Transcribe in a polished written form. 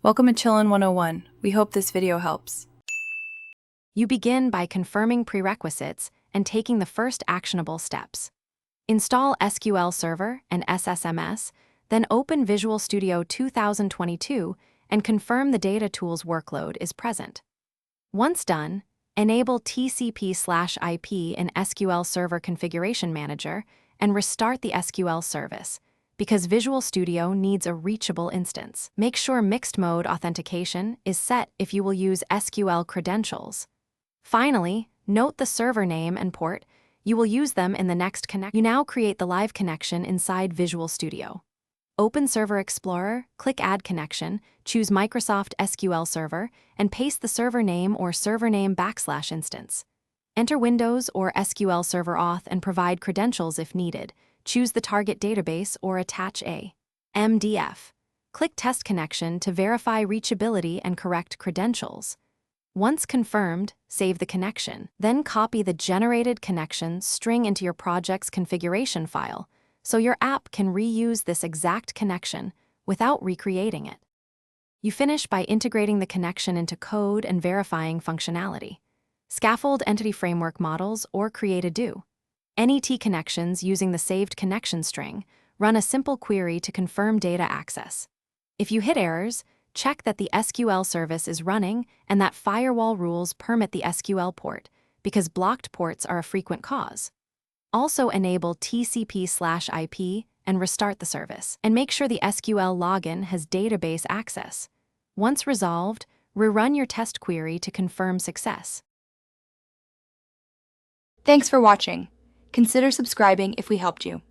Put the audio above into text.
Welcome to Chillin' 101. We hope this video helps. You begin by confirming prerequisites and taking the first actionable steps. Install SQL Server and SSMS, then open Visual Studio 2022 and confirm the data tools workload is present. Once done, enable TCP/IP in SQL Server Configuration Manager and restart the SQL service, because Visual Studio needs a reachable instance. Make sure mixed mode authentication is set if you will use SQL credentials. Finally, note the server name and port. You will use them in the next connection. You now create the live connection inside Visual Studio. Open Server Explorer, click Add Connection, choose Microsoft SQL Server, and paste the server name or server name / instance. Enter Windows or SQL Server auth and provide credentials if needed. Choose the target database or attach a MDF. Click Test Connection to verify reachability and correct credentials. Once confirmed, save the connection. Then copy the generated connection string into your project's configuration file, so your app can reuse this exact connection without recreating it. You finish by integrating the connection into code and verifying functionality. Scaffold entity framework models or create a do. NET connections using the saved connection string run a simple query to confirm data access. If you hit errors, check that the SQL service is running and that firewall rules permit the SQL port, because blocked ports are a frequent cause. Also enable TCP/IP and restart the service, and make sure the SQL login has database access. Once resolved, rerun your test query to confirm success. Thanks for watching. Consider subscribing if we helped you.